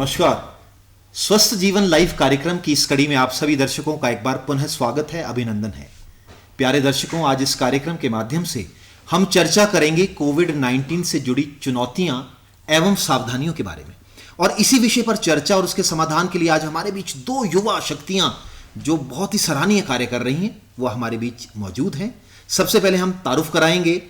नमस्कार। स्वस्थ जीवन लाइव कार्यक्रम की इस कड़ी में आप सभी दर्शकों का एक बार पुनः स्वागत है, अभिनंदन है। प्यारे दर्शकों, आज इस कार्यक्रम के माध्यम से हम चर्चा करेंगे कोविड-19 से जुड़ी चुनौतियां एवं सावधानियों के बारे में। और इसी विषय पर चर्चा और उसके समाधान के लिए आज हमारे बीच दो युवा शक्तियां जो बहुत ही सराहनीय कार्य कर रही हैं वो हमारे बीच मौजूद हैं। सबसे पहले हम तारुफ कराएंगे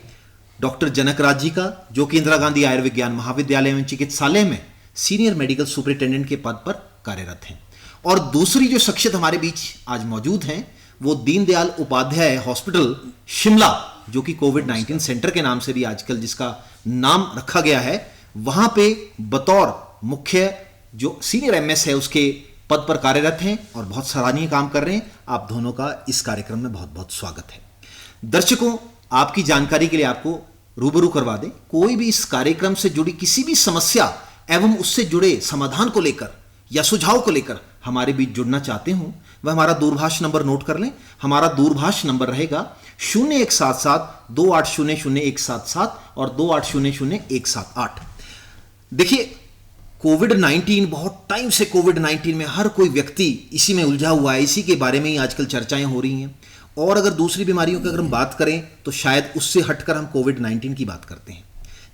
डॉक्टर जनक राज जी का, जो कि इंदिरा गांधी आयुर्विज्ञान महाविद्यालय एवं चिकित्सालय में सीनियर मेडिकल सुपरिटेंडेंट के पद पर कार्यरत हैं। और दूसरी जो शख्सियत हमारे बीच आज मौजूद हैं वो दीनदयाल उपाध्याय हॉस्पिटल शिमला, जो कि कोविड-19 सेंटर के नाम से भी आजकल जिसका नाम रखा गया है, वहां पे बतौर मुख्य जो सीनियर एमएस है उसके पद पर कार्यरत हैं और बहुत सराहनीय काम कर रहे हैं। आप दोनों का इस कार्यक्रम में बहुत बहुत स्वागत है। दर्शकों, आपकी जानकारी के लिए आपको रूबरू करवा दें, कोई भी इस कार्यक्रम से जुड़ी किसी भी समस्या एवं उससे जुड़े समाधान को लेकर या सुझाव को लेकर हमारे बीच जुड़ना चाहते हो, वह हमारा दूरभाष नंबर नोट कर लें। हमारा दूरभाष नंबर रहेगा 0177 2800 और 2800 देखिए, कोविड-19 बहुत टाइम से कोविड-19 में हर कोई व्यक्ति इसी में उलझा हुआ है, इसी के बारे में ही आजकल चर्चाएं हो रही हैं। और अगर दूसरी बीमारियों की अगर हम बात करें तो शायद उससे हटकर हम कोविड-19 की बात करते हैं,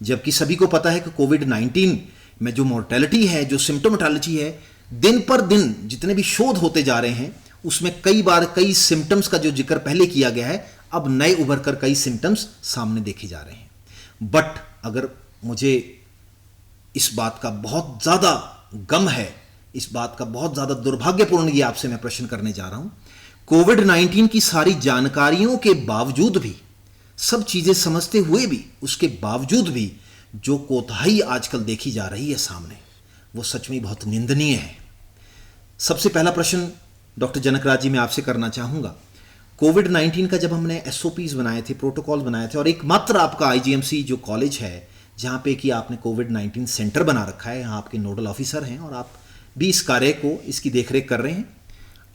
जबकि सभी को पता है कि कोविड-19 में जो मोर्टेलिटी है, जो सिम्टोमेटोलॉजी है, दिन पर दिन जितने भी शोध होते जा रहे हैं उसमें कई बार कई सिम्टम्स का जो जिक्र पहले किया गया है, अब नए उभर कर कई सिम्टम्स सामने देखे जा रहे हैं। बट अगर मुझे इस बात का बहुत ज़्यादा गम है, इस बात का बहुत ज़्यादा दुर्भाग्यपूर्ण ये आपसे मैं प्रश्न करने जा रहा हूं, कोविड-19 की सारी जानकारियों के बावजूद भी, सब चीज़ें समझते हुए भी, उसके बावजूद भी जो कोताही आजकल देखी जा रही है सामने, वो सच में बहुत निंदनीय है। सबसे पहला प्रश्न डॉक्टर जनक राज जी मैं आपसे करना चाहूँगा। कोविड-19 का जब हमने एसओपीज बनाए थे, प्रोटोकॉल बनाए थे, और एकमात्र आपका आईजीएमसी जो कॉलेज है जहाँ पे कि आपने कोविड-19 सेंटर बना रखा है, यहाँ आपके नोडल ऑफिसर हैं और आप भी इस कार्य को, इसकी देखरेख कर रहे हैं।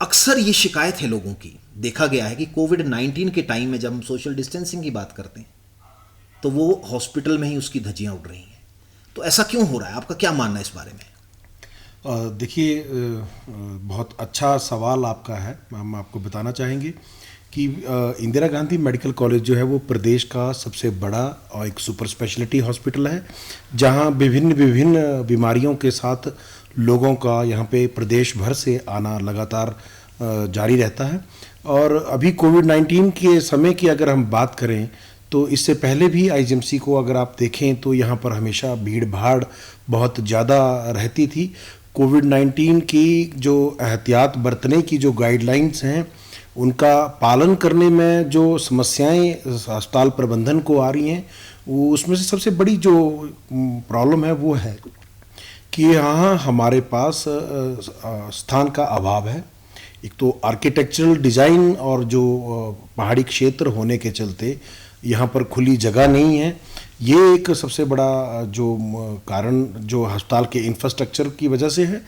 अक्सर ये शिकायत है लोगों की, देखा गया है कि कोविड-19 के टाइम में जब हम सोशल डिस्टेंसिंग की बात करते हैं तो वो हॉस्पिटल में ही उसकी धज्जियां उड़ रही हैं। तो ऐसा क्यों हो रहा है, आपका क्या मानना है इस बारे में? देखिए, बहुत अच्छा सवाल आपका है। हम आपको बताना चाहेंगे कि इंदिरा गांधी मेडिकल कॉलेज जो है वो प्रदेश का सबसे बड़ा और एक सुपर स्पेशलिटी हॉस्पिटल है, जहां विभिन्न बीमारियों के साथ लोगों का यहाँ पे प्रदेश भर से आना लगातार जारी रहता है। और अभी कोविड-19 के समय की अगर हम बात करें तो इससे पहले भी आईजीएमसी को अगर आप देखें तो यहाँ पर हमेशा भीड़ भाड़ बहुत ज़्यादा रहती थी। कोविड-19 की जो एहतियात बरतने की जो गाइडलाइंस हैं उनका पालन करने में जो समस्याएं अस्पताल प्रबंधन को आ रही हैं, वो उसमें से सबसे बड़ी जो प्रॉब्लम है वो है कि यहाँ हमारे पास स्थान का अभाव है। एक तो आर्किटेक्चरल डिज़ाइन और जो पहाड़ी क्षेत्र होने के चलते यहाँ पर खुली जगह नहीं है, ये एक सबसे बड़ा जो कारण जो अस्पताल के इंफ्रास्ट्रक्चर की वजह से है।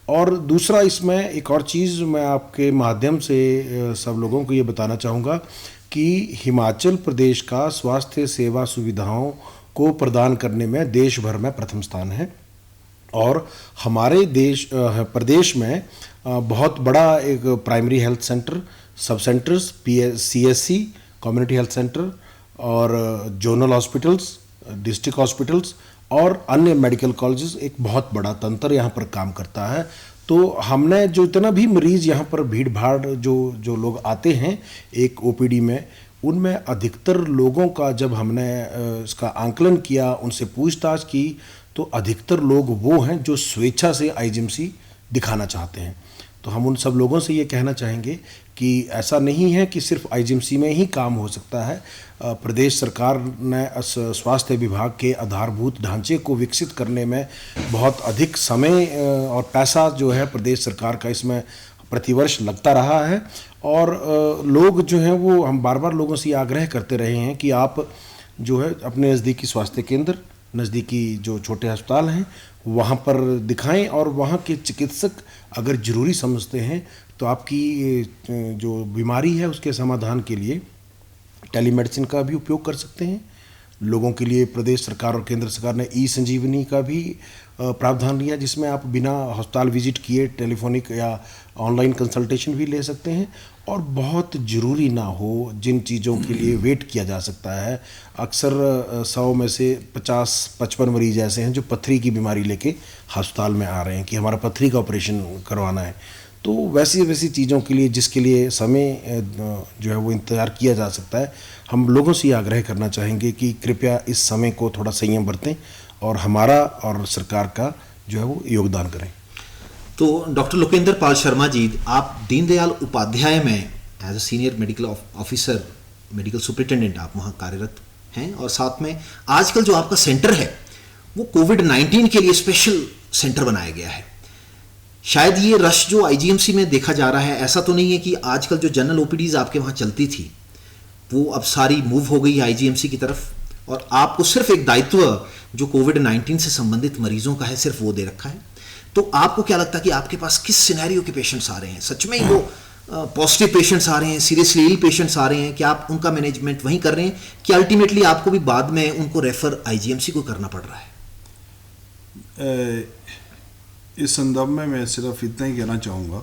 और दूसरा, इसमें एक और चीज़ मैं आपके माध्यम से सब लोगों को ये बताना चाहूँगा कि हिमाचल प्रदेश का स्वास्थ्य सेवा सुविधाओं को प्रदान करने में देश भर में प्रथम स्थान है। और हमारे प्रदेश में बहुत बड़ा एक प्राइमरी हेल्थ सेंटर, सब centres, CSC, community health centre और जोनल हॉस्पिटल्स, डिस्ट्रिक्ट हॉस्पिटल्स और अन्य मेडिकल कॉलेजेस, एक बहुत बड़ा तंत्र यहाँ पर काम करता है। तो हमने जो इतना भी मरीज़ यहाँ पर भीड़ भाड़ जो लोग आते हैं एक ओपीडी में, उनमें अधिकतर लोगों का जब हमने इसका आंकलन किया, उनसे पूछताछ की, तो अधिकतर लोग वो हैं जो स्वेच्छा से आईजीएमसी दिखाना चाहते हैं। तो हम उन सब लोगों से ये कहना चाहेंगे कि ऐसा नहीं है कि सिर्फ आईजीएमसी में ही काम हो सकता है। प्रदेश सरकार ने स्वास्थ्य विभाग के आधारभूत ढांचे को विकसित करने में बहुत अधिक समय और पैसा जो है प्रदेश सरकार का इसमें प्रतिवर्ष लगता रहा है। और लोग जो हैं वो, हम बार बार लोगों से आग्रह करते रहे हैं कि आप जो है अपने नज़दीकी स्वास्थ्य केंद्र, नज़दीकी जो छोटे अस्पताल हैं वहाँ पर दिखाएं, और वहाँ के चिकित्सक अगर ज़रूरी समझते हैं तो आपकी जो बीमारी है उसके समाधान के लिए टेलीमेडिसिन का भी उपयोग कर सकते हैं। लोगों के लिए प्रदेश सरकार और केंद्र सरकार ने ई संजीवनी का भी प्रावधान लिया, जिसमें आप बिना अस्पताल विजिट किए टेलीफोनिक या ऑनलाइन कंसल्टेशन भी ले सकते हैं। और बहुत ज़रूरी ना हो जिन चीज़ों के लिए वेट किया जा सकता है, अक्सर 100 में से 50-55 मरीज ऐसे हैं जो पथरी की बीमारी लेके अस्पताल में आ रहे हैं कि हमारा पथरी का ऑपरेशन करवाना है। तो वैसी चीज़ों के लिए जिसके लिए समय जो है वो इंतज़ार किया जा सकता है, हम लोगों से ये आग्रह करना चाहेंगे कि कृपया इस समय को थोड़ा संयम बरतें और हमारा और सरकार का जो है वो योगदान करें। तो डॉक्टर लोकेंद्र पाल शर्मा जी, आप दीनदयाल उपाध्याय में as a senior medical officer, medical superintendent आप वहाँ कार्यरत हैं, और साथ में आजकल जो आपका सेंटर है वो कोविड-19 के लिए स्पेशल सेंटर बनाया गया है। शायद ये रश जो आईजीएमसी में देखा जा रहा है, ऐसा तो नहीं है कि आजकल जो जनरल ओपीडीज आपके वहाँ चलती थी वो अब सारी मूव हो गई आईजीएमसी की तरफ, और आपको सिर्फ एक दायित्व जो कोविड-19 से संबंधित मरीजों का है सिर्फ वो दे रखा है। तो आपको क्या लगता है कि आपके पास किस सिनेरियो के पेशेंट्स आ रहे हैं? सच में ही वो पॉजिटिव पेशेंट्स आ रहे हैं, सीरियसली इल पेशेंट्स आ रहे हैं, क्या आप उनका मैनेजमेंट वहीं कर रहे हैं कि अल्टीमेटली आपको भी बाद में उनको रेफर आईजीएमसी को करना पड़ रहा है? इस संदर्भ में मैं सिर्फ इतना ही कहना चाहूँगा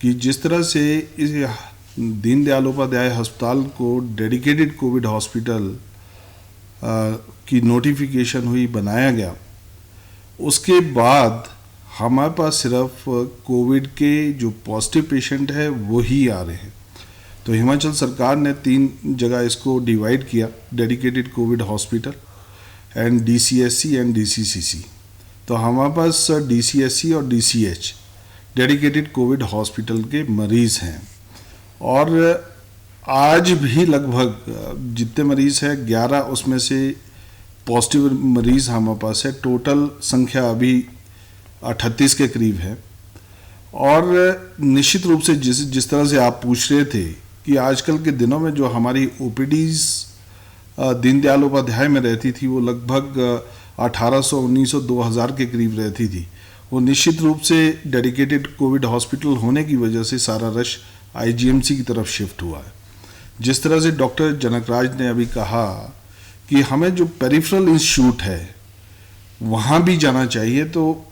कि जिस तरह से इस दीनदयाल उपाध्याय अस्पताल को डेडिकेटेड कोविड हॉस्पिटल की नोटिफिकेशन हुई, बनाया गया, उसके बाद हमारे पास सिर्फ कोविड के जो पॉजिटिव पेशेंट है वो ही आ रहे हैं। तो हिमाचल सरकार ने 3 जगह इसको डिवाइड किया, dedicated covid hospital and DCSC and DCCC. तो हमारे पास डीसीएससी और डीसीएच डेडिकेटेड कोविड हॉस्पिटल के मरीज़ हैं, और आज भी लगभग जितने मरीज़ हैं 11 उसमें से पॉजिटिव मरीज़ हमारे पास है। टोटल संख्या अभी 38 के करीब है। और निश्चित रूप से जिस तरह से आप पूछ रहे थे कि आजकल के दिनों में जो हमारी ओपीडीज दीनदयाल उपाध्याय में रहती थी वो लगभग 1800, 1900, 2000 के करीब रहती थी। वो निश्चित रूप से डेडिकेटेड कोविड हॉस्पिटल होने की वजह से सारा रश आईजीएमसी की तरफ शिफ्ट हुआ है। जिस तरह से डॉक्टर जनकराज ने अभी कहा कि हमें जो पेरिफेरल इंस्टीट्यूट है वहाँ भी जाना चाहिए, तो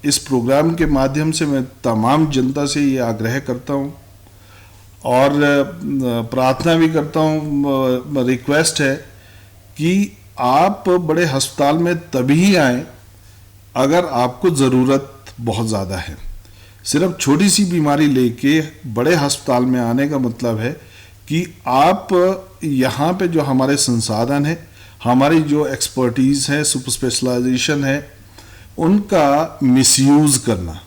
इस प्रोग्राम के माध्यम से मैं तमाम जनता से ये आग्रह करता हूँ और प्रार्थना भी करता हूँ, रिक्वेस्ट है कि आप बड़े अस्पताल में तभी आएँ अगर आपको ज़रूरत बहुत ज़्यादा है। सिर्फ छोटी सी बीमारी लेके बड़े अस्पताल में आने का मतलब है कि आप यहाँ पे जो हमारे संसाधन है, हमारी जो एक्सपर्टीज़ है, सुपर स्पेशलाइजेशन है, उनका मिसयूज़ करना।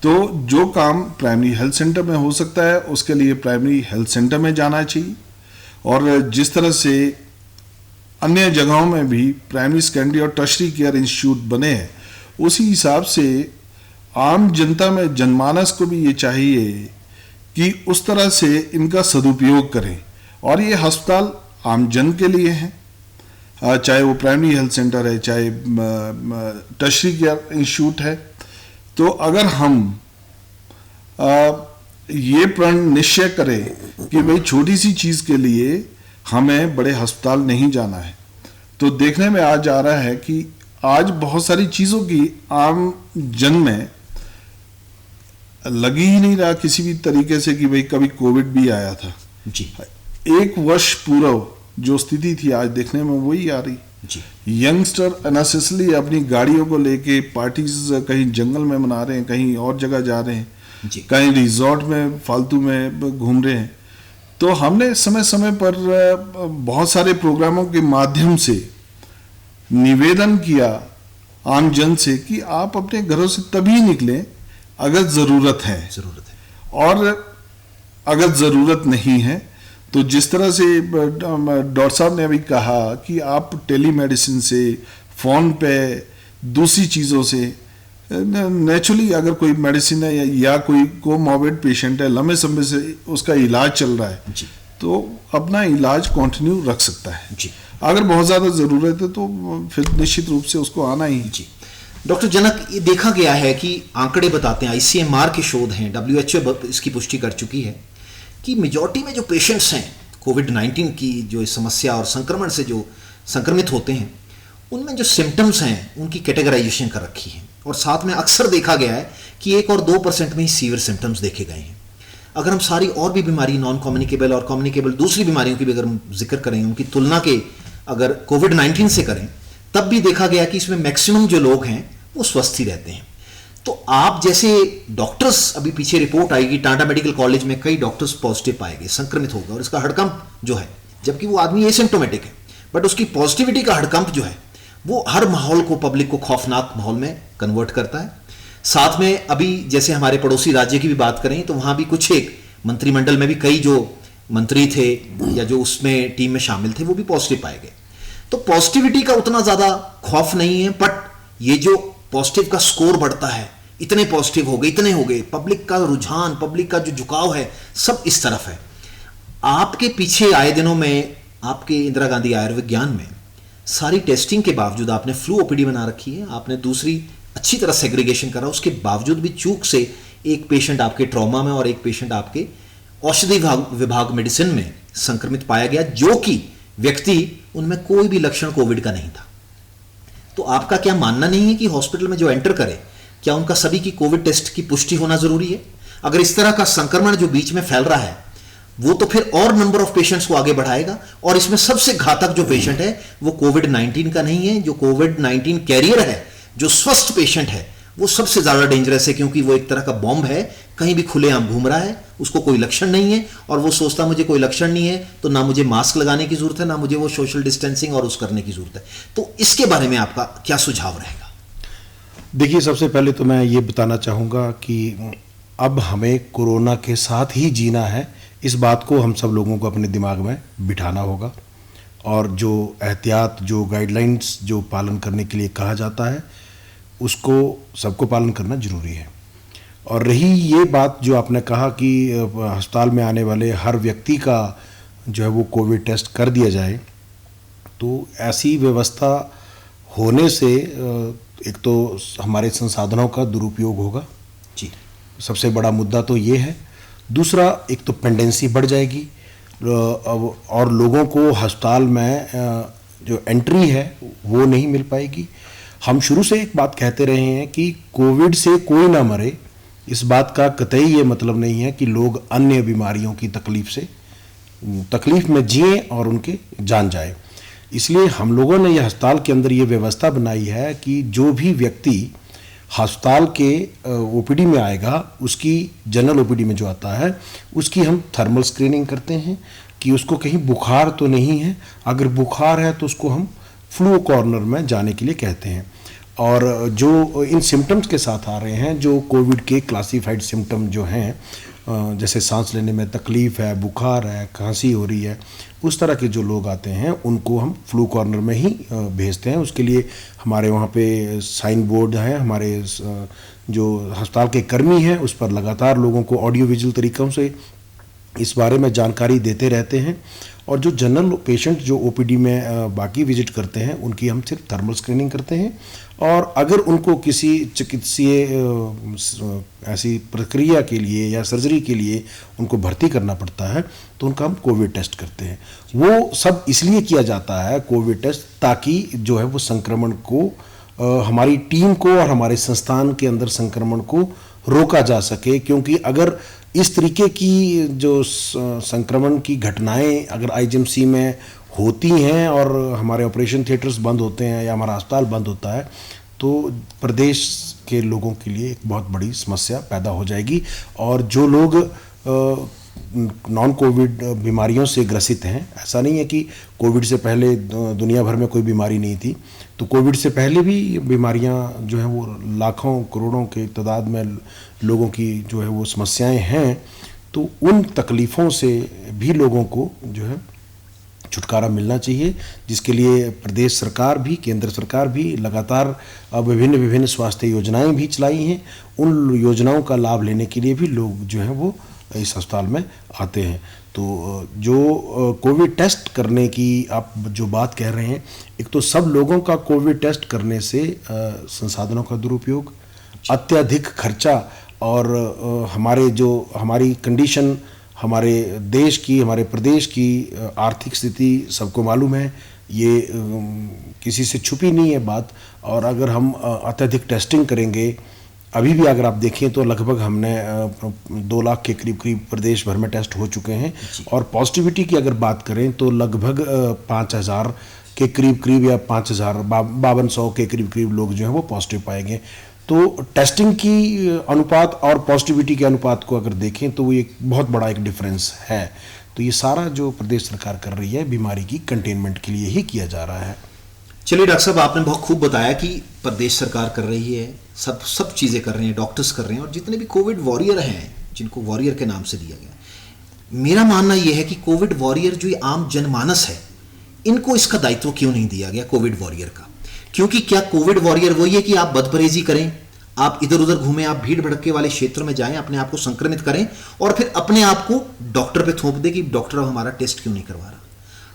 तो जो काम प्राइमरी हेल्थ सेंटर में हो सकता है उसके लिए प्राइमरी हेल्थ सेंटर में जाना चाहिए, और जिस तरह से अन्य जगहों में भी प्राइमरी, सेकेंडरी और टर्शरी केयर इंस्टीट्यूट बने हैं, उसी हिसाब से आम जनता में, जनमानस को भी ये चाहिए कि उस तरह से इनका सदुपयोग करें। और ये अस्पताल आम जन के लिए हैं, चाहे वो प्राइमरी हेल्थ सेंटर है, चाहे टर्शरी केयर इंस्टीट्यूट है। तो अगर हम ये प्रण निश्चय करें कि भाई छोटी सी चीज़ के लिए हमें बड़े अस्पताल नहीं जाना है, तो देखने में आज आ रहा है कि आज बहुत सारी चीज़ों की आम जन में लगी ही नहीं रहा किसी भी तरीके से कि भाई कभी कोविड भी आया था जी। 1 वर्ष पूर्व जो स्थिति थी आज देखने में वही आ रही जी। यंगस्टर अननेसेसरली अपनी गाड़ियों को लेके पार्टीज कहीं जंगल में मना रहे हैं, कहीं और जगह जा रहे हैं जी। कहीं रिजॉर्ट में फालतू में घूम रहे हैं। तो हमने समय समय पर बहुत सारे प्रोग्रामों के माध्यम से निवेदन किया आम जन से कि आप अपने घरों से तभी निकलें अगर ज़रूरत है, और अगर ज़रूरत नहीं है तो जिस तरह से डॉक्टर साहब ने अभी कहा कि आप टेलीमेडिसिन से, फ़ोन पे, दूसरी चीज़ों से, नेचुरली अगर कोई मेडिसिन है या कोई कोमॉर्बिड पेशेंट है, लंबे समय से उसका इलाज चल रहा है जी। तो अपना इलाज कंटिन्यू रख सकता है जी। अगर बहुत ज़्यादा ज़रूरत है तो फिर निश्चित रूप से उसको आना ही जी। डॉक्टर जनक, ये देखा गया है कि आंकड़े बताते हैं, आईसीएमआर के शोध हैं, WHO इसकी पुष्टि कर चुकी है कि मेजॉरिटी में जो पेशेंट्स हैं कोविड-19 की जो समस्या और संक्रमण से जो संक्रमित होते हैं, उनमें जो सिम्टम्स हैं उनकी कैटेगराइजेशन कर रखी है, और साथ में अक्सर देखा गया है कि 1 और 2% में ही सीवियर सिम्टम्स देखे गए हैं। अगर हम सारी और भी बीमारी, नॉन कम्युनिकेबल और कम्युनिकेबल दूसरी बीमारियों की भी अगर हम जिक्र करें, उनकी तुलना के अगर कोविड-19 से करें, तब भी देखा गया कि इसमें मैक्सिमम जो लोग हैं वो स्वस्थ ही रहते हैं। तो आप जैसे डॉक्टर्स, अभी पीछे रिपोर्ट आएगी, टाटा मेडिकल कॉलेज में कई डॉक्टर्स पॉजिटिव पाए गए, संक्रमित हो गए, और इसका हड़कंप जो है, जबकि वो आदमी एसिम्प्टोमेटिक है, बट उसकी पॉजिटिविटी का हड़कंप जो है वो हर माहौल को, पब्लिक को खौफनाक माहौल में कन्वर्ट करता है। साथ में अभी जैसे हमारे पड़ोसी राज्य की भी बात करें तो वहाँ भी कुछ एक मंत्रिमंडल में भी कई जो मंत्री थे या जो उसमें टीम में शामिल थे वो भी पॉजिटिव पाए गए। तो पॉजिटिविटी का उतना ज़्यादा खौफ नहीं है, बट ये जो पॉजिटिव का स्कोर बढ़ता है, इतने पॉजिटिव हो गए, इतने हो गए, पब्लिक का रुझान, पब्लिक का जो झुकाव है, सब इस तरफ है। आपके पीछे आए दिनों में आपके इंदिरा गांधी आयुर्विज्ञान में सारी टेस्टिंग के बावजूद आपने फ्लू ओपीडी बना रखी है, आपने दूसरी अच्छी तरह सेग्रीगेशन करा, उसके बावजूद भी चूक से एक पेशेंट आपके ट्रॉमा में और एक पेशेंट आपके औषधि विभाग मेडिसिन में संक्रमित पाया गया, जो कि व्यक्ति, उनमें कोई भी लक्षण कोविड का नहीं था। तो आपका क्या मानना नहीं है कि हॉस्पिटल में जो एंटर करे, क्या उनका सभी की कोविड टेस्ट की पुष्टि होना जरूरी है? अगर इस तरह का संक्रमण जो बीच में फैल रहा है वो तो फिर और नंबर ऑफ पेशेंट्स को आगे बढ़ाएगा, और इसमें सबसे घातक जो पेशेंट है वो कोविड-19 का नहीं है, जो कोविड-19 कैरियर है, जो स्वस्थ पेशेंट है, वो सबसे ज्यादा डेंजरस है, क्योंकि वो एक तरह का बॉम्ब है, कहीं भी खुलेआम घूम रहा है, उसको कोई लक्षण नहीं है, और वो सोचता मुझे कोई लक्षण नहीं है तो ना मुझे मास्क लगाने की जरूरत है, ना मुझे वो सोशल डिस्टेंसिंग और उस करने की जरूरत है। तो इसके बारे में आपका क्या सुझाव रहेगा? देखिए, सबसे पहले तो मैं ये बताना चाहूँगा कि अब हमें कोरोना के साथ ही जीना है, इस बात को हम सब लोगों को अपने दिमाग में बिठाना होगा, और जो एहतियात, जो गाइडलाइंस जो पालन करने के लिए कहा जाता है उसको सबको पालन करना ज़रूरी है। और रही ये बात जो आपने कहा कि अस्पताल में आने वाले हर व्यक्ति का जो है वो कोविड टेस्ट कर दिया जाए, तो ऐसी व्यवस्था होने से एक तो हमारे संसाधनों का दुरुपयोग होगा जी, सबसे बड़ा मुद्दा तो ये है। दूसरा, एक तो पेंडेंसी बढ़ जाएगी, और लोगों को अस्पताल में जो एंट्री है वो नहीं मिल पाएगी। हम शुरू से एक बात कहते रहे हैं कि कोविड से कोई ना मरे, इस बात का कतई ये मतलब नहीं है कि लोग अन्य बीमारियों की तकलीफ में जिएं और उनके जान जाए। इसलिए हम लोगों ने यह अस्पताल के अंदर ये व्यवस्था बनाई है कि जो भी व्यक्ति अस्पताल के ओपीडी में आएगा, उसकी जनरल ओपीडी में जो आता है उसकी हम थर्मल स्क्रीनिंग करते हैं कि उसको कहीं बुखार तो नहीं है। अगर बुखार है तो उसको हम फ्लू कॉर्नर में जाने के लिए कहते हैं। और जो इन सिम्टम्स के साथ आ रहे हैं, जो कोविड के क्लासिफाइड सिम्टम जो हैं, जैसे सांस लेने में तकलीफ़ है, बुखार है, खांसी हो रही है, उस तरह के जो लोग आते हैं उनको हम फ्लू कॉर्नर में ही भेजते हैं। उसके लिए हमारे वहाँ पे साइन बोर्ड है, हमारे जो अस्पताल के कर्मी हैं उस पर लगातार लोगों को ऑडियो विजुअल तरीक़ों से इस बारे में जानकारी देते रहते हैं। और जो जनरल पेशेंट जो ओपीडी में बाकी विजिट करते हैं उनकी हम सिर्फ थर्मल स्क्रीनिंग करते हैं, और अगर उनको किसी चिकित्सीय ऐसी प्रक्रिया के लिए या सर्जरी के लिए उनको भर्ती करना पड़ता है तो उनका हम कोविड टेस्ट करते हैं। वो सब इसलिए किया जाता है कोविड टेस्ट, ताकि जो है वो संक्रमण को, हमारी टीम को और हमारे संस्थान के अंदर संक्रमण को रोका जा सके। क्योंकि अगर इस तरीके की जो संक्रमण की घटनाएं अगर आईजीएमसी में होती हैं और हमारे ऑपरेशन थिएटर्स बंद होते हैं या हमारा अस्पताल बंद होता है, तो प्रदेश के लोगों के लिए एक बहुत बड़ी समस्या पैदा हो जाएगी। और जो लोग नॉन कोविड बीमारियों से ग्रसित हैं, ऐसा नहीं है कि कोविड से पहले दुनिया भर में कोई बीमारी नहीं थी, तो कोविड से पहले भी बीमारियां जो हैं वो लाखों करोड़ों के तादाद में लोगों की जो है वो समस्याएं हैं। तो उन तकलीफ़ों से भी लोगों को जो है छुटकारा मिलना चाहिए, जिसके लिए प्रदेश सरकार भी, केंद्र सरकार भी लगातार विभिन्न स्वास्थ्य योजनाएं भी चलाई हैं। उन योजनाओं का लाभ लेने के लिए भी लोग जो हैं वो इस अस्पताल में आते हैं। तो जो कोविड टेस्ट करने की आप जो बात कह रहे हैं, एक तो सब लोगों का कोविड टेस्ट करने से संसाधनों का दुरुपयोग, अत्यधिक खर्चा, और हमारी कंडीशन हमारे देश की, हमारे प्रदेश की आर्थिक स्थिति सबको मालूम है, ये किसी से छुपी नहीं है बात। और अगर हम अत्यधिक टेस्टिंग करेंगे, अभी भी अगर आप देखें तो लगभग हमने 2 लाख के करीब करीब प्रदेश भर में टेस्ट हो चुके हैं, और पॉजिटिविटी की अगर बात करें तो लगभग 5,000 के करीब करीब या 5,5200 के करीब करीब लोग जो हैं वो पॉजिटिव पाए गए। तो टेस्टिंग की अनुपात और पॉजिटिविटी के अनुपात को अगर देखें तो वो एक बहुत बड़ा एक डिफरेंस है। तो ये सारा जो प्रदेश सरकार कर रही है बीमारी की कंटेनमेंट के लिए ही किया जा रहा है। चलिए डॉक्टर साहब, आपने बहुत खूब बताया कि प्रदेश सरकार कर रही है, सब चीज़ें कर रहे हैं, डॉक्टर्स कर रहे हैं, और जितने भी कोविड वॉरियर हैं, जिनको वॉरियर के नाम से दिया गया, मेरा मानना यह है कि कोविड वॉरियर जो ये आम जनमानस है, इनको इसका दायित्व क्यों नहीं दिया गया कोविड वॉरियर का? क्योंकि क्या कोविड वॉरियर वही है कि आप बदपरहेजी करें, आप इधर उधर घूमें, आप भीड़ भड़के वाले क्षेत्र में जाएं, अपने आप को संक्रमित करें और फिर अपने आप को डॉक्टर पे थोप दे कि डॉक्टर अब हमारा टेस्ट क्यों नहीं करवा रहा,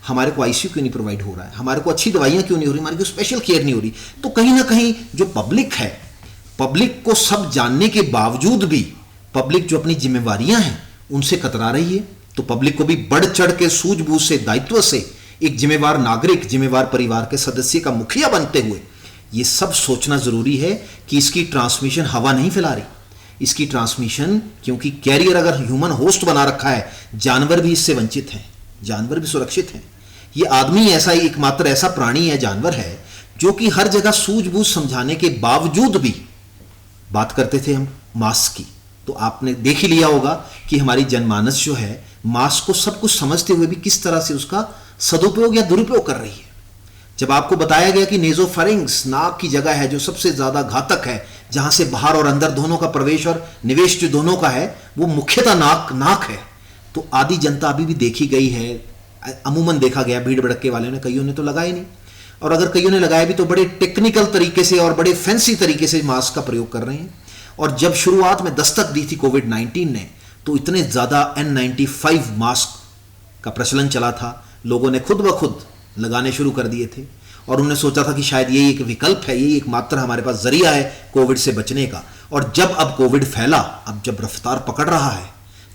हमारे को आईसीयू क्यों नहीं प्रोवाइड हो रहा है, हमारे को अच्छी दवाइयां क्यों नहीं हो रही, हमारे को स्पेशल केयर नहीं हो रही। तो कहीं ना कहीं जो पब्लिक है, पब्लिक को सब जानने के बावजूद भी पब्लिक जो अपनी जिम्मेवारियां हैं उनसे कतरा रही है। तो पब्लिक को भी बढ़ चढ़ के सूझबूझ से, दायित्व से एक जिम्मेवार नागरिक, जिम्मेवार परिवार के सदस्य का मुखिया बनते हुए ये सब सोचना जरूरी है कि इसकी ट्रांसमिशन हवा नहीं फैला रही, इसकी ट्रांसमिशन, क्योंकि कैरियर अगर ह्यूमन होस्ट बना रखा है, जानवर भी इससे वंचित हैं, जानवर भी सुरक्षित हैं। ये आदमी ऐसा ही एकमात्र ऐसा प्राणी है, जानवर है, जो कि हर जगह सूझबूझ समझाने के बावजूद भी बात करते थे हम मास्क की। तो आपने देख ही लिया होगा कि हमारी जनमानस जो है मास्क को सब कुछ समझते हुए भी किस तरह से उसका सदुपयोग या दुरुपयोग कर रही है। जब आपको बताया गया कि नेजोफेरिंग्स नाक की जगह है जो सबसे ज्यादा घातक है, जहां से बाहर और अंदर दोनों का प्रवेश और निवेश जो दोनों का है वो मुख्यतः नाक है, तो आधी जनता अभी भी देखी गई है, अमूमन देखा गया, भीड़ भड़के वाले ने, कईयों ने तो लगाए नहीं, और अगर कईयों ने लगाया भी तो बड़े टेक्निकल तरीके से और बड़े फैंसी तरीके से मास्क का प्रयोग कर रहे हैं। और जब शुरुआत में दस्तक दी थी कोविड-19 ने, तो इतने ज्यादा N95 मास्क का प्रचलन चला था, लोगों ने खुद ब खुद लगाने शुरू कर दिए थे, और उन्होंने सोचा था कि शायद यही एक विकल्प है, यही एकमात्र हमारे पास जरिया है कोविड से बचने का। और जब अब कोविड फैला, अब जब रफ्तार पकड़ रहा है,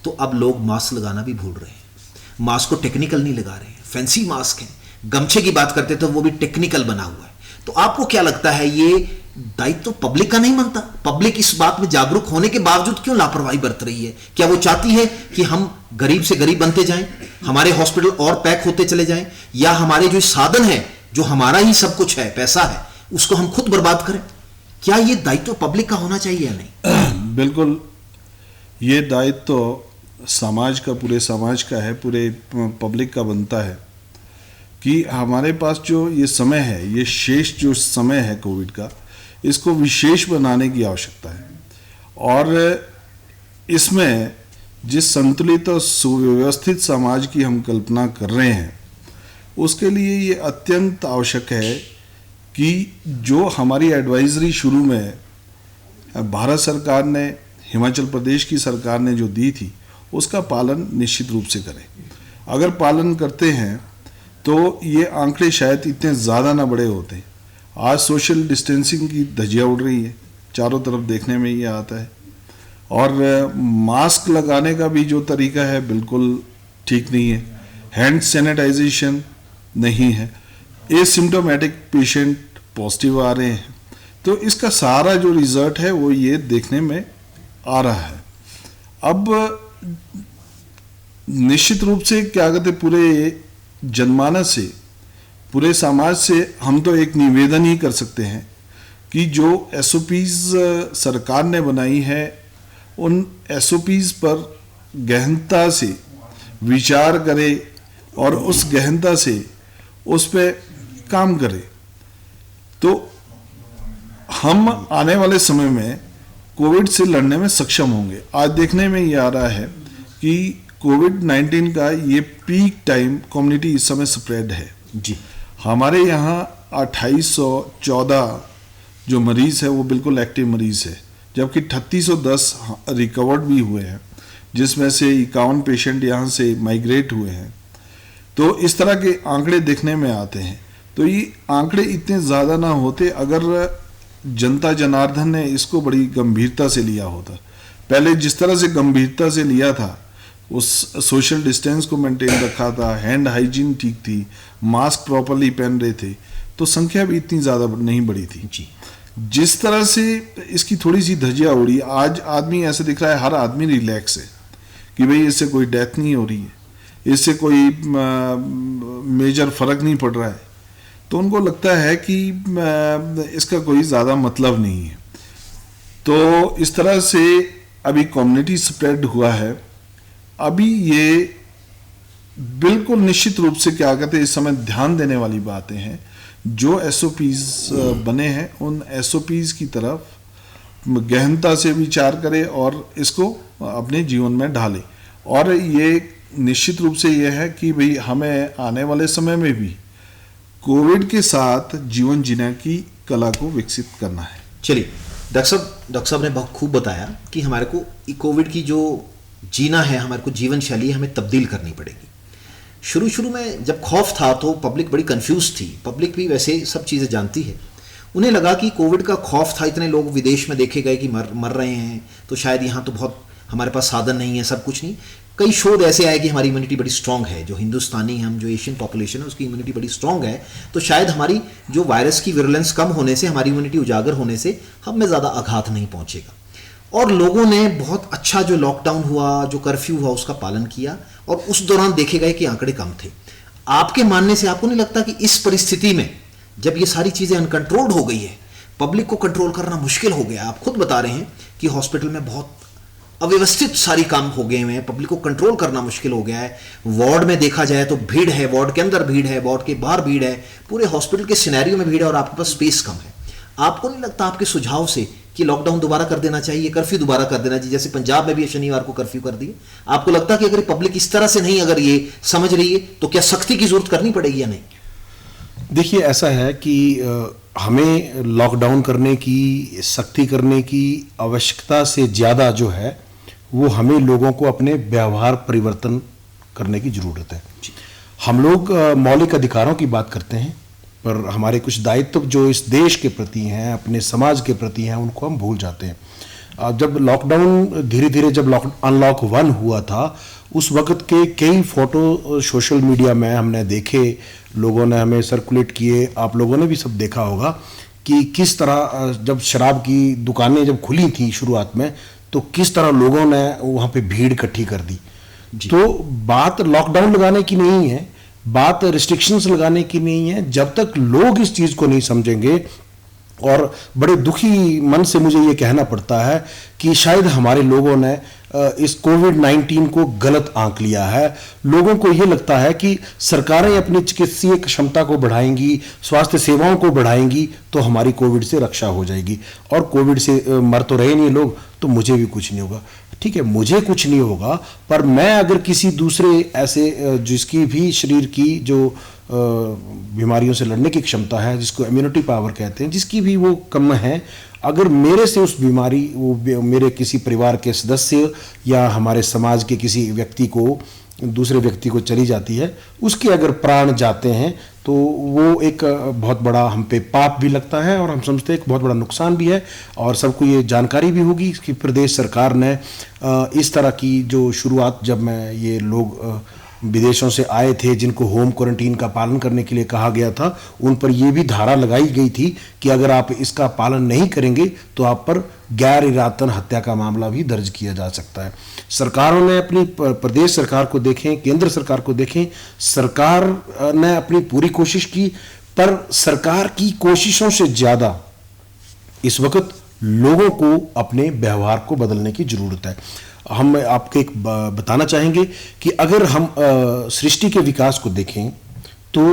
तो अब लोग मास्क लगाना भी भूल रहे हैं। मास्क को टेक्निकल नहीं लगा रहे हैं, फैंसी मास्क हैं। गमछे की बात करते तो वो भी टेक्निकल बना हुआ है। तो आपको क्या लगता है, ये दायित्व तो पब्लिक का नहीं बनता? पब्लिक इस बात में जागरूक होने के बावजूद क्यों लापरवाही बरत रही है? क्या वो चाहती है कि हम गरीब से गरीब बनते जाएं, हमारे हॉस्पिटल और पैक होते चले जाएं, या हमारे जो साधन है, जो हमारा ही सब कुछ है, पैसा है, उसको हम खुद बर्बाद करें? क्या ये दायित्व पब्लिक का होना चाहिए या नहीं? बिल्कुल, ये दायित्व समाज का, पूरे समाज का है, पूरे पब्लिक का बनता है कि हमारे पास जो ये समय है, ये शेष जो समय है कोविड का, इसको विशेष बनाने की आवश्यकता है। और इसमें जिस संतुलित और सुव्यवस्थित समाज की हम कल्पना कर रहे हैं, उसके लिए ये अत्यंत आवश्यक है कि जो हमारी एडवाइजरी शुरू में भारत सरकार ने, हिमाचल प्रदेश की सरकार ने जो दी थी, उसका पालन निश्चित रूप से करें। अगर पालन करते हैं तो ये आंकड़े शायद इतने ज़्यादा ना बड़े होते। आज सोशल डिस्टेंसिंग की धज्जियाँ उड़ रही है, चारों तरफ देखने में ये आता है। और मास्क लगाने का भी जो तरीका है बिल्कुल ठीक नहीं है, हैंड सैनिटाइजेशन नहीं है, एसिम्प्टोमेटिक पेशेंट पॉजिटिव आ रहे हैं। तो इसका सारा जो रिजल्ट है वो ये देखने में आ रहा है। अब निश्चित रूप से क्या कहते, पूरे जनमानस से, पूरे समाज से हम तो एक निवेदन ही कर सकते हैं कि जो SOPs सरकार ने बनाई है, उन SOPs पर गहनता से विचार करे और उस गहनता से उस पर काम करे, तो हम आने वाले समय में कोविड से लड़ने में सक्षम होंगे। आज देखने में ये आ रहा है कि कोविड-19 का ये पीक टाइम कम्युनिटी इस समय स्प्रेड है जी। हमारे यहाँ 2814 जो मरीज़ है वो बिल्कुल एक्टिव मरीज़ है, जबकि 3810 रिकवर्ड भी हुए हैं, जिसमें से 51 पेशेंट यहाँ से माइग्रेट हुए हैं। तो इस तरह के आंकड़े देखने में आते हैं। तो ये आंकड़े इतने ज़्यादा ना होते अगर जनता जनार्दन ने इसको बड़ी गंभीरता से लिया होता। पहले जिस तरह से गंभीरता से लिया था, उस सोशल डिस्टेंस को मेंटेन रखा था, हैंड हाइजीन ठीक थी, मास्क प्रॉपरली पहन रहे थे, तो संख्या भी इतनी ज़्यादा नहीं बढ़ी थी। जी। जिस जिस तरह से इसकी थोड़ी सी धज्जियाँ उड़ी, आज आदमी ऐसे दिख रहा है, हर आदमी रिलैक्स है कि भाई इससे कोई डेथ नहीं हो रही है, इससे कोई मेजर फर्क नहीं पड़ रहा है, तो उनको लगता है कि इसका कोई ज़्यादा मतलब नहीं है। तो इस तरह से अभी कम्युनिटी स्प्रेड हुआ है। अभी ये बिल्कुल निश्चित रूप से क्या कहते हैं, इस समय ध्यान देने वाली बातें हैं। जो एसओपीज बने हैं उन एसओपीज की तरफ गहनता से विचार करें और इसको अपने जीवन में ढालें। और ये निश्चित रूप से ये है कि भाई हमें आने वाले समय में भी कोविड के साथ जीवन जीने की कला को विकसित करना है। चलिए डॉक्टर साहब ने बहुत खूब बताया कि हमारे को कोविड की जो जीना है, हमारे को जीवन शैली हमें तब्दील करनी पड़ेगी। शुरू में जब खौफ था तो पब्लिक बड़ी कंफ्यूज थी। पब्लिक भी वैसे सब चीज़ें जानती है। उन्हें लगा कि कोविड का खौफ था, इतने लोग विदेश में देखे गए कि मर रहे हैं, तो शायद यहाँ तो बहुत हमारे पास साधन नहीं है, सब कुछ नहीं। कई शोध ऐसे आए कि हमारी इम्यूनिटी बड़ी स्ट्रांग है, जो हिंदुस्तानी हम जो एशियन पॉपुलेशन है उसकी इम्यूनिटी बड़ी स्ट्रांग है, तो शायद हमारी जो वायरस की विरुलेंस कम होने से, हमारी इम्यूनिटी उजागर होने से हम में ज़्यादा आघात नहीं पहुँचेगा। और लोगों ने बहुत अच्छा जो लॉकडाउन हुआ, जो कर्फ्यू हुआ, उसका पालन किया और उस दौरान देखे गए कि आंकड़े कम थे। आपके मानने से आपको नहीं लगता कि इस परिस्थिति में जब ये सारी चीज़ें अनकंट्रोल्ड हो गई है, पब्लिक को कंट्रोल करना मुश्किल हो गया? आप खुद बता रहे हैं कि हॉस्पिटल में बहुत अव्यवस्थित सारी काम हो गए हैं, पब्लिक को कंट्रोल करना मुश्किल हो गया है। वार्ड में देखा जाए तो भीड़ है, वार्ड के अंदर भीड़ है, वार्ड के बाहर भीड़ है, पूरे हॉस्पिटल के सिनेरियो में भीड़ है और आपके पास स्पेस कम है। आपको नहीं लगता आपके सुझाव से कि लॉकडाउन दोबारा कर देना चाहिए, कर्फ्यू दोबारा कर देना चाहिए, जैसे पंजाब में भी शनिवार को कर्फ्यू कर दिए? आपको लगता है कि अगर पब्लिक इस तरह से नहीं अगर ये समझ रही है तो क्या सख्ती की जरूरत करनी पड़ेगी या नहीं? देखिए, ऐसा है कि हमें लॉकडाउन करने की, सख्ती करने की आवश्यकता से ज़्यादा जो है वो हमें लोगों को अपने व्यवहार परिवर्तन करने की ज़रूरत है। हम लोग मौलिक अधिकारों की बात करते हैं, पर हमारे कुछ दायित्व जो इस देश के प्रति हैं, अपने समाज के प्रति हैं, उनको हम भूल जाते हैं। जब लॉकडाउन धीरे धीरे जब अनलॉक 1 हुआ था, उस वक्त के कई फ़ोटो सोशल मीडिया में हमने देखे, लोगों ने हमें सर्कुलेट किए, आप लोगों ने भी सब देखा होगा कि किस तरह जब शराब की दुकानें जब खुली थी शुरुआत में, तो किस तरह लोगों ने वहाँ पे भीड़ इकट्ठी कर दी। तो बात लॉकडाउन लगाने की नहीं है, बात रिस्ट्रिक्शंस लगाने की नहीं है। जब तक लोग इस चीज़ को नहीं समझेंगे, और बड़े दुखी मन से मुझे ये कहना पड़ता है कि शायद हमारे लोगों ने इस कोविड-19 को गलत आंक लिया है। लोगों को ये लगता है कि सरकारें अपनी चिकित्सीय क्षमता को बढ़ाएंगी, स्वास्थ्य सेवाओं को बढ़ाएंगी तो हमारी कोविड से रक्षा हो जाएगी, और कोविड से मर तो रहे नहीं लोग, तो मुझे भी कुछ नहीं होगा। ठीक है, मुझे कुछ नहीं होगा, पर मैं अगर किसी दूसरे ऐसे जिसकी भी शरीर की जो बीमारियों से लड़ने की क्षमता है, जिसको इम्यूनिटी पावर कहते हैं, जिसकी भी वो कम है, अगर मेरे से उस बीमारी वो मेरे किसी परिवार के सदस्य या हमारे समाज के किसी व्यक्ति को, दूसरे व्यक्ति को चली जाती है, उसके अगर प्राण जाते हैं तो वो एक बहुत बड़ा हम पे पाप भी लगता है, और हम समझते हैं एक बहुत बड़ा नुकसान भी है। और सबको ये जानकारी भी होगी कि प्रदेश सरकार ने इस तरह की जो शुरुआत, जब मैं ये लोग विदेशों से आए थे जिनको होम क्वारंटीन का पालन करने के लिए कहा गया था, उन पर यह भी धारा लगाई गई थी कि अगर आप इसका पालन नहीं करेंगे तो आप पर गैर इरादतन हत्या का मामला भी दर्ज किया जा सकता है। सरकारों ने अपनी, प्रदेश सरकार को देखें, केंद्र सरकार को देखें, सरकार ने अपनी पूरी कोशिश की, पर सरकार की कोशिशों से ज़्यादा इस वक्त लोगों को अपने व्यवहार को बदलने की ज़रूरत है। हम आपको एक बताना चाहेंगे कि अगर हम सृष्टि के विकास को देखें तो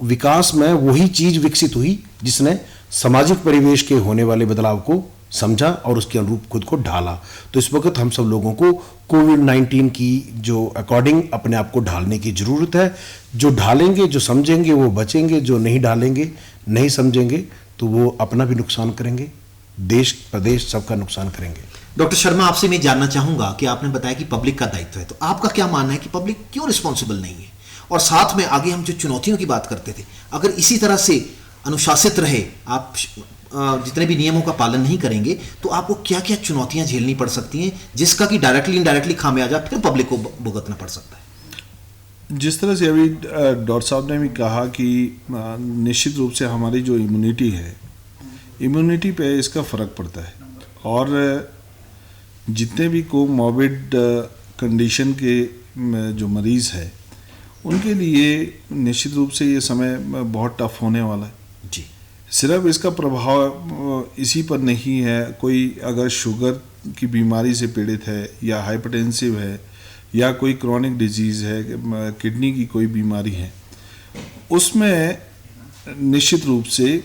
विकास में वही चीज़ विकसित हुई जिसने सामाजिक परिवेश के होने वाले बदलाव को समझा और उसके अनुरूप खुद को ढाला। तो इस वक्त हम सब लोगों को कोविड-19 की जो अकॉर्डिंग अपने आप को ढालने की ज़रूरत है। जो ढालेंगे, जो समझेंगे वो बचेंगे, जो नहीं ढालेंगे, नहीं समझेंगे तो वो अपना भी नुकसान करेंगे, देश प्रदेश सबका नुकसान करेंगे। डॉक्टर शर्मा, आपसे मैं जानना चाहूंगा कि आपने बताया कि पब्लिक का दायित्व है, तो आपका क्या मानना है कि पब्लिक क्यों रिस्पॉन्सिबल नहीं है? और साथ में आगे हम जो चुनौतियों की बात करते थे, अगर इसी तरह से अनुशासित रहे, आप जितने भी नियमों का पालन नहीं करेंगे तो आपको क्या क्या चुनौतियां झेलनी पड़ सकती हैं, जिसका कि डायरेक्टली इनडायरेक्टली खामियाजा फिर पब्लिक को भुगतना पड़ सकता है? जिस तरह से अभी डॉक्टर साहब ने भी कहा कि निश्चित रूप से हमारी जो इम्यूनिटी है, इम्यूनिटी पे इसका फ़र्क पड़ता है। और जितने भी कोमॉर्बिड कंडीशन के जो मरीज़ है उनके लिए निश्चित रूप से ये समय बहुत टफ होने वाला है जी। सिर्फ इसका प्रभाव इसी पर नहीं है, कोई अगर शुगर की बीमारी से पीड़ित है या हाइपरटेंसिव है या कोई क्रॉनिक डिजीज़ है, किडनी की कोई बीमारी है, उसमें निश्चित रूप से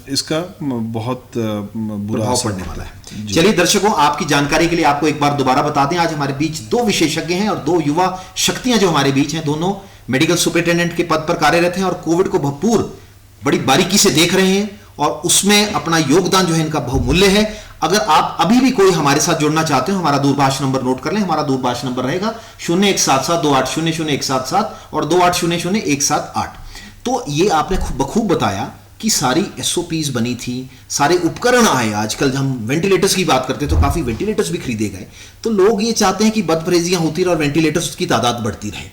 इसका बहुत बुरा प्रभाव पड़ने वाला है। चलिए दर्शकों, आपकी जानकारी के लिए आपको एक बार दोबारा बता दें, आज हमारे बीच दो विशेषज्ञ हैं और दो युवा शक्तियां जो हमारे बीच हैं, दोनों मेडिकल सुपरिटेंडेंट के पद पर कार्यरत हैं और कोविड को भरपूर बड़ी बारीकी से देख रहे हैं और उसमें अपना योगदान जो है इनका बहुमूल्य है। अगर आप अभी भी कोई हमारे साथ जुड़ना चाहते हो, हमारा दूरभाष नंबर नोट कर लें। हमारा दूरभाष नंबर रहेगा 017728000177 और 28000178। तो ये आपने बखूब बताया कि सारी एसओपीज बनी थी, सारे उपकरण आए। आजकल हम वेंटिलेटर्स की बात करते हैं तो काफी वेंटिलेटर्स भी खरीदे गए। तो लोग ये चाहते हैं कि बदपरहेजियां होती रहे और वेंटिलेटर्स की तादाद बढ़ती रहे,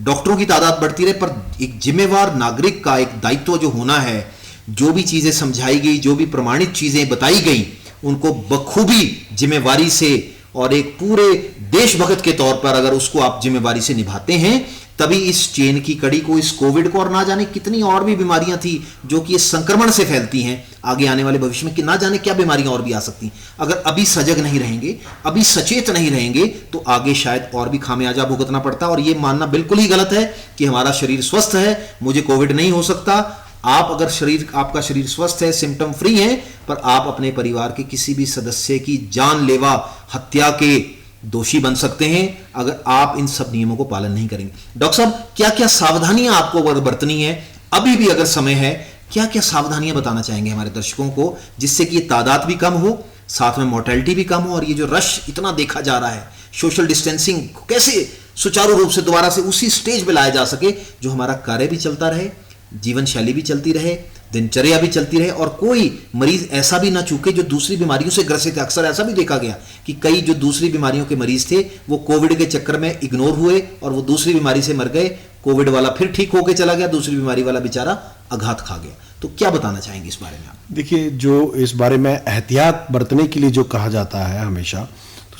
डॉक्टरों की तादाद बढ़ती रहे, पर एक जिम्मेवार नागरिक का एक दायित्व जो होना है, जो भी चीजें समझाई गई, जो भी प्रमाणित चीजें बताई गई, उनको बखूबी जिम्मेवारी से और एक पूरे देशभक्त के तौर पर अगर उसको आप जिम्मेवारी से निभाते हैं, तभी इस चेन की कड़ी को, इस कोविड को और ना जाने कितनी और भी बीमारियां थी जो कि इस संक्रमण से फैलती हैं, आगे आने वाले भविष्य में कि ना जाने क्या बीमारियां और भी आ सकती हैं। अगर अभी सजग नहीं रहेंगे, अभी सचेत नहीं रहेंगे, तो आगे शायद और भी खामियाजा भुगतना पड़ता। और यह मानना बिल्कुल ही गलत है कि हमारा शरीर स्वस्थ है, मुझे कोविड नहीं हो सकता। आप अगर आपका शरीर स्वस्थ है, सिम्टम फ्री है, पर आप अपने परिवार के किसी भी सदस्य की जानलेवा हत्या के दोषी बन सकते हैं अगर आप इन सब नियमों को पालन नहीं करेंगे। डॉक्टर साहब, क्या क्या सावधानियां आपको बरतनी है, अभी भी अगर समय है, क्या क्या सावधानियां बताना चाहेंगे हमारे दर्शकों को, जिससे कि ये तादाद भी कम हो, साथ में मोर्टेलिटी भी कम हो, और ये जो रश इतना देखा जा रहा है, सोशल डिस्टेंसिंग कैसे सुचारू रूप से दोबारा से उसी स्टेज पे लाया जा सके, जो हमारा कार्य भी चलता रहे, जीवन शैली भी चलती रहे, दिनचर्या भी चलती रहे, और कोई मरीज ऐसा भी ना चूके जो दूसरी बीमारियों से ग्रसित है। अक्सर ऐसा भी देखा गया कि कई जो दूसरी बीमारियों के मरीज थे वो कोविड के चक्कर में इग्नोर हुए और वो दूसरी बीमारी से मर गए। कोविड वाला फिर ठीक होकर चला गया, दूसरी बीमारी वाला बेचारा आघात खा गया। तो क्या बताना चाहेंगे इस बारे में आप? देखिए, जो इस बारे में एहतियात बरतने के लिए जो कहा जाता है हमेशा,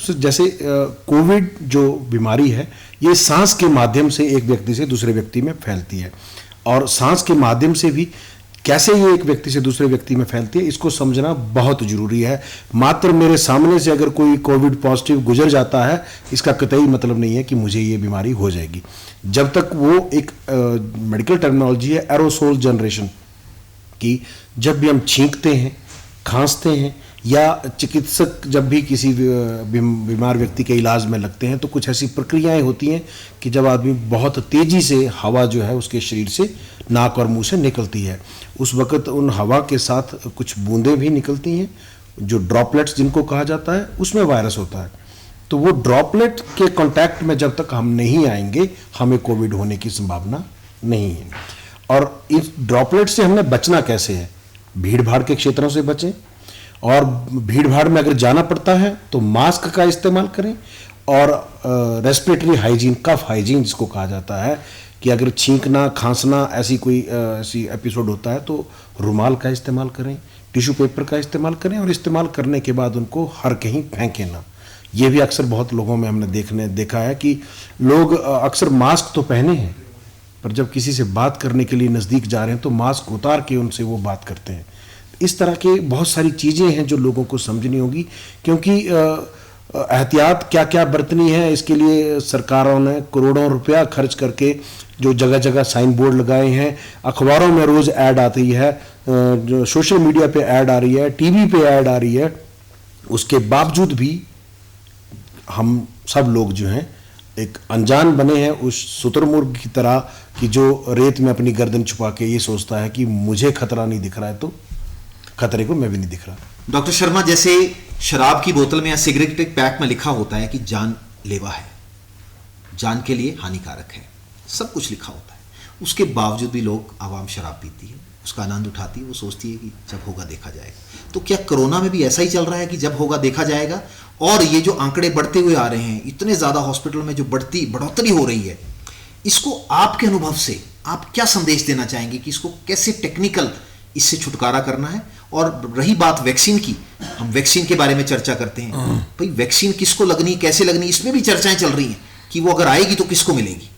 तो जैसे कोविड जो बीमारी है ये सांस के माध्यम से एक व्यक्ति से दूसरे व्यक्ति में फैलती है, और सांस के माध्यम से भी कैसे ये एक व्यक्ति से दूसरे व्यक्ति में फैलती है, इसको समझना बहुत जरूरी है। मात्र मेरे सामने से अगर कोई कोविड पॉजिटिव गुजर जाता है, इसका कतई मतलब नहीं है कि मुझे ये बीमारी हो जाएगी। जब तक वो एक मेडिकल टर्मिनोलॉजी है एरोसोल जनरेशन की, जब भी हम छींकते हैं, खांसते हैं, या चिकित्सक जब भी किसी बीमार व्यक्ति के इलाज में लगते हैं, तो कुछ ऐसी प्रक्रियाएं होती हैं कि जब आदमी बहुत तेजी से हवा जो है उसके शरीर से नाक और मुंह से निकलती है, उस वक़्त उन हवा के साथ कुछ बूंदें भी निकलती हैं, जो ड्रॉपलेट्स जिनको कहा जाता है, उसमें वायरस होता है। तो वो ड्रॉपलेट के कांटेक्ट में जब तक हम नहीं आएंगे, हमें कोविड होने की संभावना नहीं है। और इस ड्रॉपलेट से हमें बचना कैसे है? भीड़ भाड़ के क्षेत्रों से बचें, और भीड़ भाड़ में अगर जाना पड़ता है तो मास्क का इस्तेमाल करें, और रेस्पिरेटरी हाइजीन, कफ हाइजीन जिसको कहा जाता है, कि अगर छींकना खांसना ऐसी एपिसोड होता है तो रुमाल का इस्तेमाल करें, टिश्यू पेपर का इस्तेमाल करें, और इस्तेमाल करने के बाद उनको हर कहीं फेंकें ना। ये भी अक्सर बहुत लोगों में हमने देखा है कि लोग अक्सर मास्क तो पहने हैं, पर जब किसी से बात करने के लिए नज़दीक जा रहे हैं तो मास्क उतार के उनसे वो बात करते हैं। इस तरह के बहुत सारी चीज़ें हैं जो लोगों को समझनी होगी, क्योंकि एहतियात क्या क्या बरतनी है, इसके लिए सरकारों ने करोड़ों रुपया खर्च करके जो जगह जगह साइन बोर्ड लगाए हैं, अखबारों में रोज़ ऐड आती है, जो सोशल मीडिया पे ऐड आ रही है, टीवी पे ऐड आ रही है, उसके बावजूद भी हम सब लोग जो हैं एक अनजान बने हैं उस शुतुरमुर्ग की तरह, कि जो रेत में अपनी गर्दन छुपा के ये सोचता है कि मुझे खतरा नहीं दिख रहा है, तो खतरे को मैं भी नहीं दिख रहा। डॉक्टर शर्मा, जैसे शराब की बोतल में या सिगरेट के पैक में लिखा होता है कि जानलेवा है, जान के लिए हानिकारक है, सब कुछ लिखा होता है, उसके बावजूद भी लोग आवाम शराब पीती है, उसका आनंद उठाती है, वो सोचती है कि जब होगा देखा जाएगा। तो क्या कोरोना में भी ऐसा ही चल रहा है कि जब होगा देखा जाएगा? और ये जो आंकड़े बढ़ते हुए आ रहे हैं, इतने ज़्यादा हॉस्पिटल में जो बढ़ोतरी हो रही है, इसको आपके अनुभव से आप क्या संदेश देना चाहेंगे कि इसको कैसे टेक्निकल इससे छुटकारा करना है? और रही बात वैक्सीन की, हम वैक्सीन के बारे में चर्चा करते हैं, भाई वैक्सीन किसको लगनी, कैसे लगनी, इसमें भी चर्चाएं चल रही हैं कि वो अगर आएगी तो किसको मिलेगी,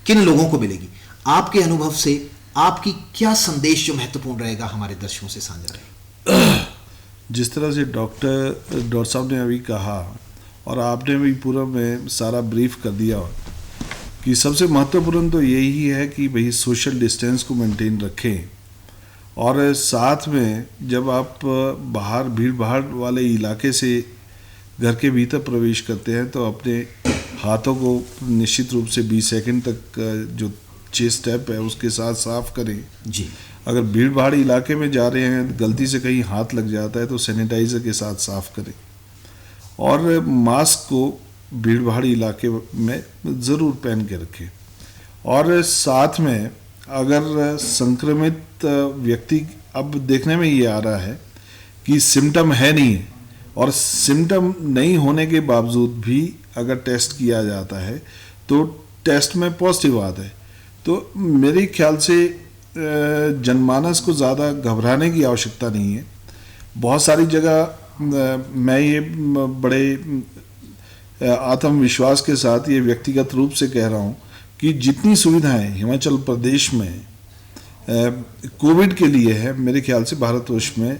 किन लोगों को मिलेगी। आपके अनुभव से आपकी क्या संदेश जो महत्वपूर्ण रहेगा हमारे दर्शकों से साझा रहेगा? जिस तरह से डॉक्टर साहब ने अभी कहा और आपने भी पूरा में सारा ब्रीफ कर दिया कि सबसे महत्वपूर्ण तो यही है कि भाई सोशल डिस्टेंस को मेंटेन रखें, और साथ में जब आप बाहर भीड़ भाड़ वाले इलाके से घर के भीतर प्रवेश करते हैं तो अपने हाथों को निश्चित रूप से 20 सेकंड तक जो 6 स्टेप है उसके साथ साफ करें जी। अगर भीड़ भाड़ इलाके में जा रहे हैं, गलती से कहीं हाथ लग जाता है तो सैनिटाइज़र के साथ साफ करें, और मास्क को भीड़ भाड़ इलाके में ज़रूर पहन के रखें। और साथ में अगर संक्रमित व्यक्ति, अब देखने में ये आ रहा है कि सिम्टम है नहीं है, और सिम्टम नहीं होने के बावजूद भी अगर टेस्ट किया जाता है तो टेस्ट में पॉजिटिव आता है, तो मेरे ख्याल से जनमानस को ज़्यादा घबराने की आवश्यकता नहीं है। बहुत सारी जगह मैं ये बड़े आत्मविश्वास के साथ ये व्यक्तिगत रूप से कह रहा हूँ कि जितनी सुविधाएं हिमाचल प्रदेश में कोविड के लिए है, मेरे ख्याल से भारतवर्ष में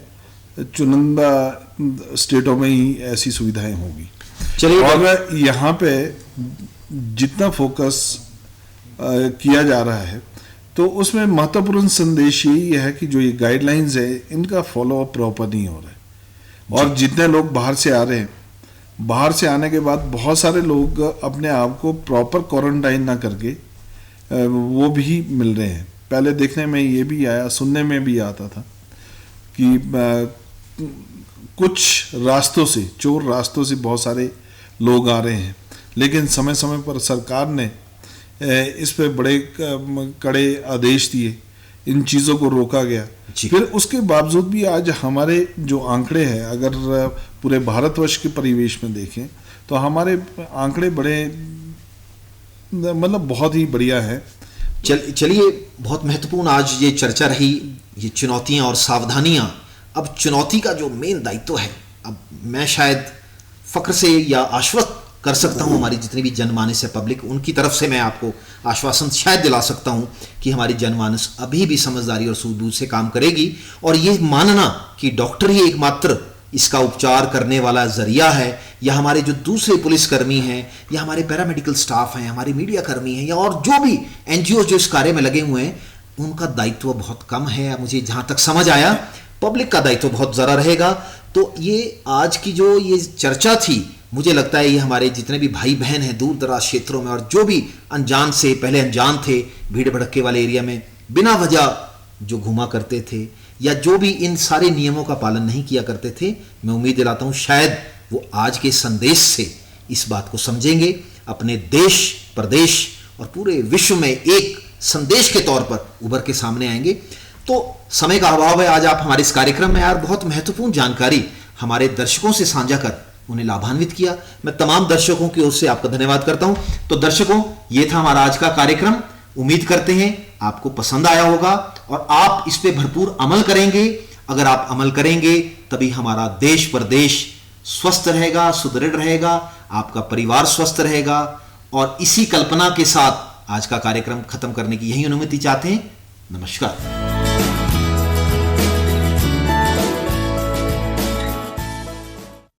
चुनिंदा स्टेटों में ही ऐसी सुविधाएं होगी। चलिए, और यहाँ पे जितना फोकस किया जा रहा है तो उसमें महत्वपूर्ण संदेश यही है कि जो ये गाइडलाइंस है इनका फॉलो अप प्रॉपर नहीं हो रहा है। और जितने लोग बाहर से आ रहे हैं, बाहर से आने के बाद बहुत सारे लोग अपने आप को प्रॉपर क्वारंटाइन ना करके वो भी मिल रहे हैं। पहले देखने में ये भी आया, सुनने में भी आता था कि कुछ रास्तों से, चोर रास्तों से बहुत सारे लोग आ रहे हैं, लेकिन समय समय पर सरकार ने इस पे बड़े कड़े आदेश दिए, इन चीज़ों को रोका गया। फिर उसके बावजूद भी आज हमारे जो आंकड़े हैं, अगर पूरे भारतवर्ष के परिवेश में देखें तो हमारे आंकड़े बड़े मतलब बहुत ही बढ़िया है। चलिए, बहुत महत्वपूर्ण आज ये चर्चा रही, ये चुनौतियां और सावधानियां। अब चुनौती का जो मेन दायित्व है, अब मैं शायद फख्र से या आश्वस्त कर सकता हूं हमारी जितनी भी जनमानस है पब्लिक, उनकी तरफ से मैं आपको आश्वासन शायद दिला सकता हूं कि हमारी जनमानस अभी भी समझदारी और सूझबूझ से काम करेगी, और ये मानना कि डॉक्टर ही एकमात्र इसका उपचार करने वाला जरिया है, या हमारे जो दूसरे पुलिसकर्मी हैं, या हमारे पैरामेडिकल स्टाफ हैं, हमारे मीडिया कर्मी हैं, या और जो भी एनजीओ जो इस कार्य में लगे हुए हैं, उनका दायित्व बहुत कम है। मुझे जहां तक समझ आया पब्लिक का दायित्व बहुत ज़्यादा रहेगा। तो ये आज की जो ये चर्चा थी, मुझे लगता है ये हमारे जितने भी भाई बहन हैं दूर दराज क्षेत्रों में, और जो भी अनजान से पहले अनजान थे, भीड़ भड़के वाले एरिया में बिना वजह जो घूमा करते थे, या जो भी इन सारे नियमों का पालन नहीं किया करते थे, मैं उम्मीद दिलाता हूं शायद वो आज के संदेश से इस बात को समझेंगे, अपने देश, प्रदेश और पूरे विश्व में एक संदेश के तौर पर उभर के सामने आएंगे। तो समय का अभाव है, आज आप हमारे इस कार्यक्रम में यार बहुत महत्वपूर्ण जानकारी हमारे दर्शकों से साझा कर उन्हें लाभान्वित किया। मैं तमाम दर्शकों की ओर से आपका धन्यवाद करता हूं। तो दर्शकों, ये था हमारा आज का कार्यक्रम। उम्मीद करते हैं आपको पसंद आया होगा और आप इस पे भरपूर अमल करेंगे। अगर आप अमल करेंगे तभी हमारा देश प्रदेश स्वस्थ रहेगा, सुदृढ़ रहेगा, आपका परिवार स्वस्थ रहेगा। और इसी कल्पना के साथ आज का कार्यक्रम खत्म करने की यही अनुमति चाहते हैं। नमस्कार।